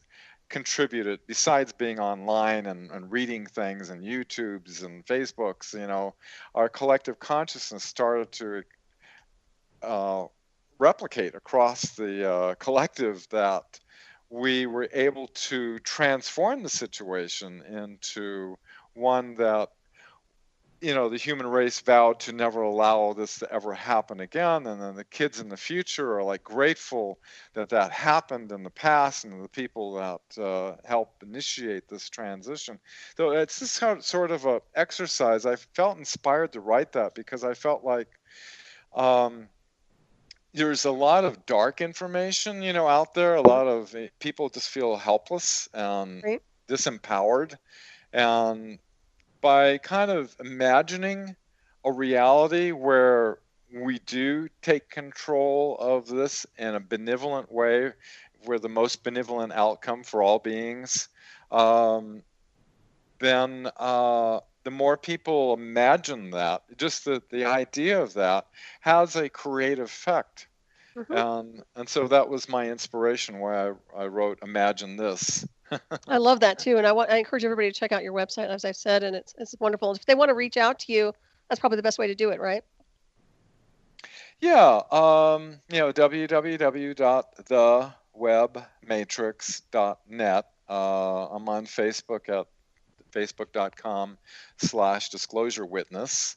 contributed, besides being online and reading things and YouTubes and Facebooks, our collective consciousness started to replicate across the collective, that we were able to transform the situation into one that, the human race vowed to never allow this to ever happen again. And then the kids in the future are like grateful that that happened in the past, and the people that helped initiate this transition. So it's this sort of a exercise. I felt inspired to write that because I felt like there's a lot of dark information, out there. A lot of people just feel helpless and Right. disempowered. And by kind of imagining a reality where we do take control of this in a benevolent way, where the most benevolent outcome for all beings, then the more people imagine that, just the idea of that has a creative effect. And so that was my inspiration, why I wrote Imagine This. I love that too, and I encourage everybody to check out your website, as I said, and it's wonderful. If they want to reach out to you, that's probably the best way to do it, right? Yeah, www.thewebmatrix.net. I'm on Facebook at facebook.com/disclosure witness.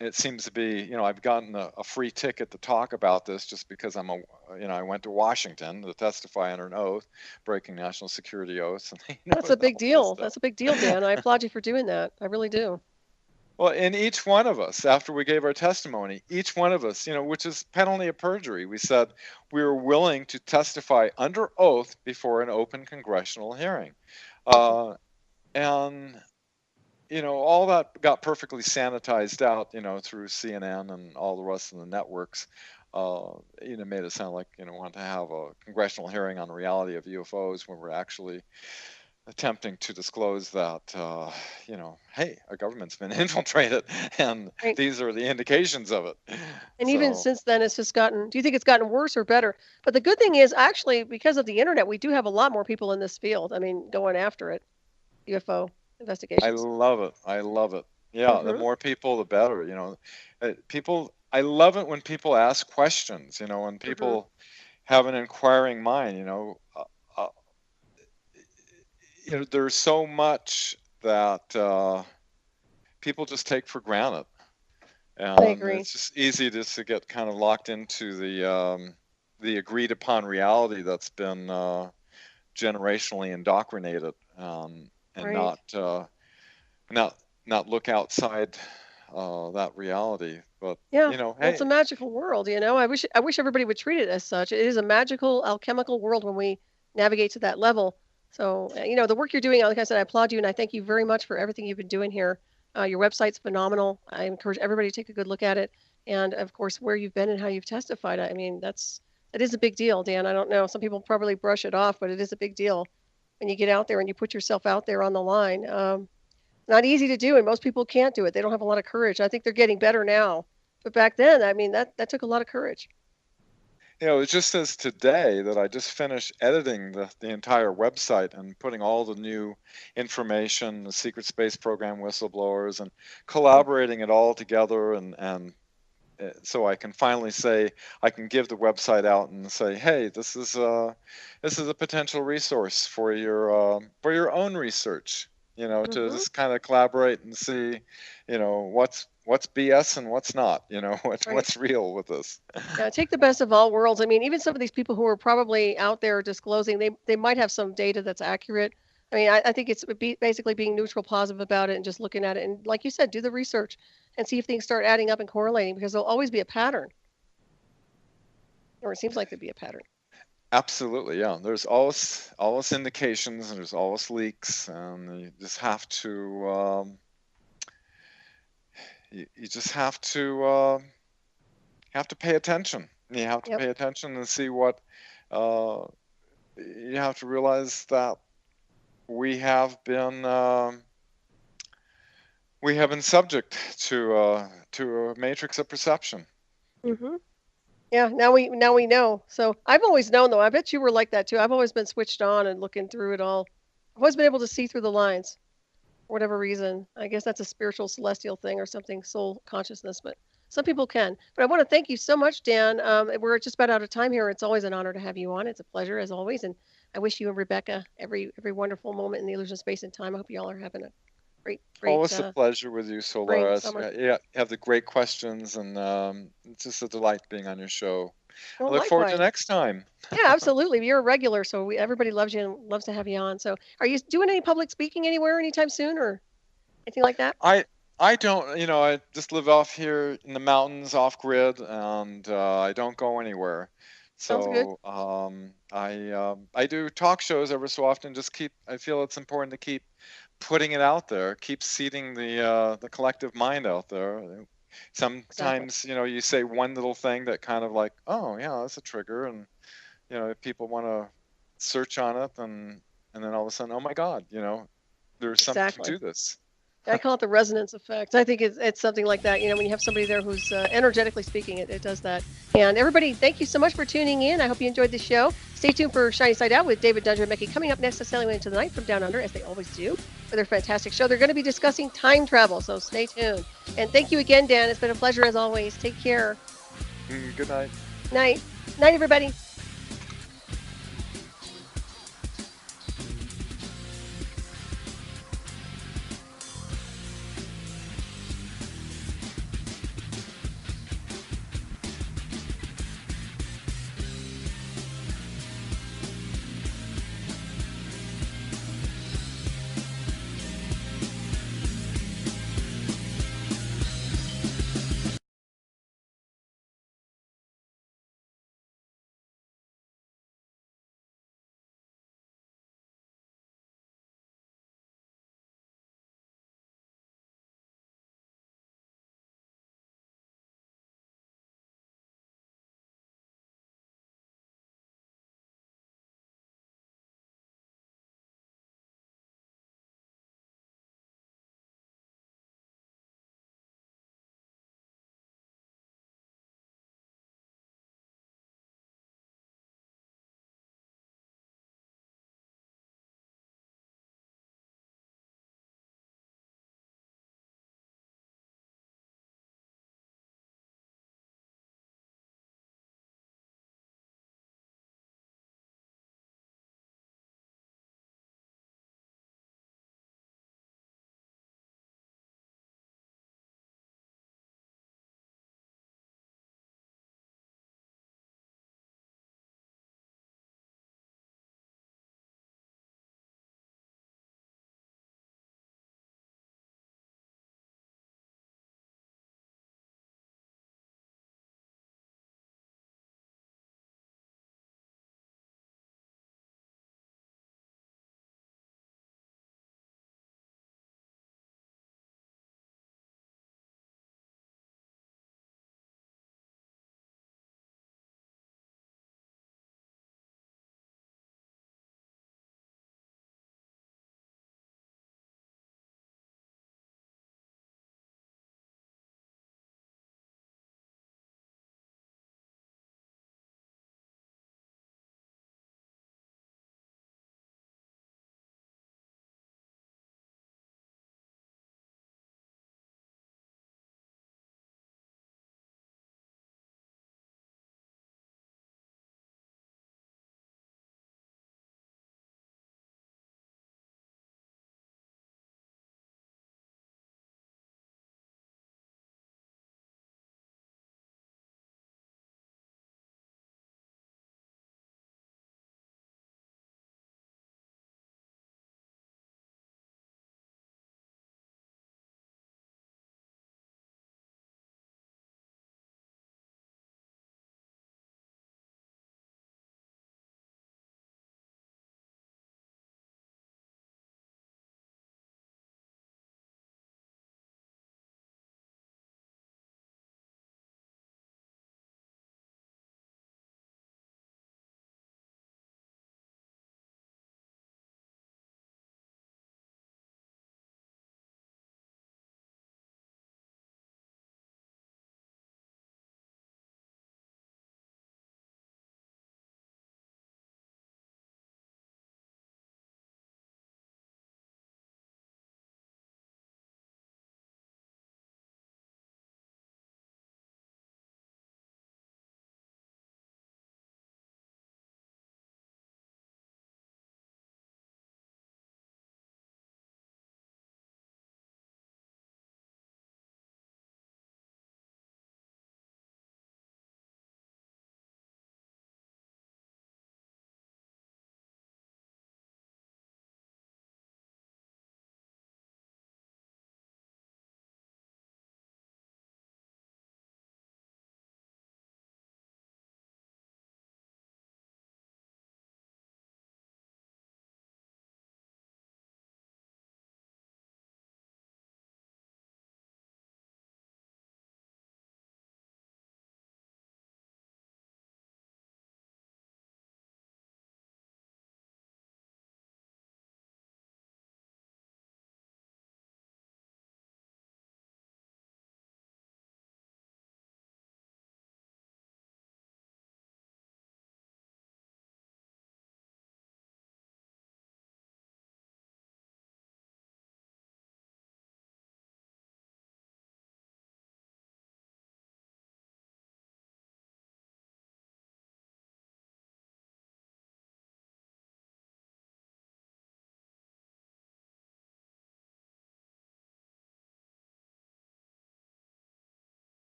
It seems to be, I've gotten a free ticket to talk about this just because I went to Washington to testify under an oath, breaking national security oaths. And, That's a big deal. That's a big deal, Dan. I applaud you for doing that. I really do. Well, in each one of us, after we gave our testimony, each one of us, which is penalty of perjury, we said we were willing to testify under oath before an open congressional hearing. And all that got perfectly sanitized out, through CNN and all the rest of the networks. Made it sound like, wanted to have a congressional hearing on the reality of UFOs, when we're actually attempting to disclose that, hey, our government's been infiltrated, and Right. these are the indications of it. And even since then, it's just gotten. Do you think it's gotten worse or better? But the good thing is, actually, because of the internet, we do have a lot more people in this field. I mean, going after it, UFO investigations. I love it. I love it. Yeah, the more people, the better. People. I love it when people ask questions. When people have an inquiring mind. There's so much that people just take for granted, and I agree. it's just easy just to get kind of locked into the agreed upon reality that's been generationally indoctrinated, and Right. not look outside that reality. But Yeah. Well, it's a hey, magical world. I wish everybody would treat it as such. It is a magical, alchemical world when we navigate to that level. So, the work you're doing, like I said, I applaud you, and I thank you very much for everything you've been doing here. Your website's phenomenal. I encourage everybody to take a good look at it, and of course, where you've been and how you've testified. I mean, that is a big deal, Dan. I don't know. Some people probably brush it off, but it is a big deal when you get out there and you put yourself out there on the line. Not easy to do, and most people can't do it. They don't have a lot of courage. I think they're getting better now, but back then, I mean, that took a lot of courage. it just says today that I just finished editing the entire website and putting all the new information, the secret space program whistleblowers, and collaborating it all together, and so I can finally say, I can give the website out and say, hey, this is a potential resource for your own research, to just kind of collaborate and see, what's BS and what's not, Right. what's real with this. Yeah, take the best of all worlds. I mean, even some of these people who are probably out there disclosing, they might have some data that's accurate. I mean, I think it's basically being neutral, positive about it, and just looking at it. And like you said, do the research and see if things start adding up and correlating, because there'll always be a pattern, or it seems like there'd be a pattern. Absolutely, yeah. There's always indications, and there's always leaks, and you just have to you just have to pay attention. You have to Yep. pay attention and see what you have to realize that we have been subject to a matrix of perception. Hmm. Yeah, now we know. So I've always known though. I bet you were like that too. I've always been switched on and looking through it all. I've always been able to see through the lines for whatever reason. I guess that's a spiritual celestial thing or something, soul consciousness, but some people can. But I want to thank you so much, Dan. We're just about out of time here. It's always an honor to have you on. It's a pleasure as always, and I wish you and Rebecca every wonderful moment in the illusion of space and time. I hope you all are having a great Always a pleasure with you, spring, Solaris. summer. Yeah, you have the great questions, and it's just a delight being on your show. I Well, look forward to likewise. next time. Yeah, absolutely. You're a regular, so everybody loves you and loves to have you on. So, are you doing any public speaking anywhere anytime soon, or anything like that? I I don't, I just live off here in the mountains, off grid, and I don't go anywhere. Sounds good. So I do talk shows every so often. I feel it's important to keep putting it out there, keep seeding the collective mind out there. Exactly. Sometimes, you say one little thing that kind of like, oh yeah, that's a trigger, and people want to search on it, and then all of a sudden, oh my God, there's something Exactly. to this. I call it the resonance effect. I think it's something like that. When you have somebody there who's energetically speaking, it does that. And everybody, thank you so much for tuning in. I hope you enjoyed the show. Stay tuned for Shiny Side Out with David Dundra and Mickey coming up next to Sailing Into the Night from Down Under, as they always do, for their fantastic show. They're going to be discussing time travel, so stay tuned. And thank you again, Dan. It's been a pleasure as always. Take care. Good night. Night. Night, everybody.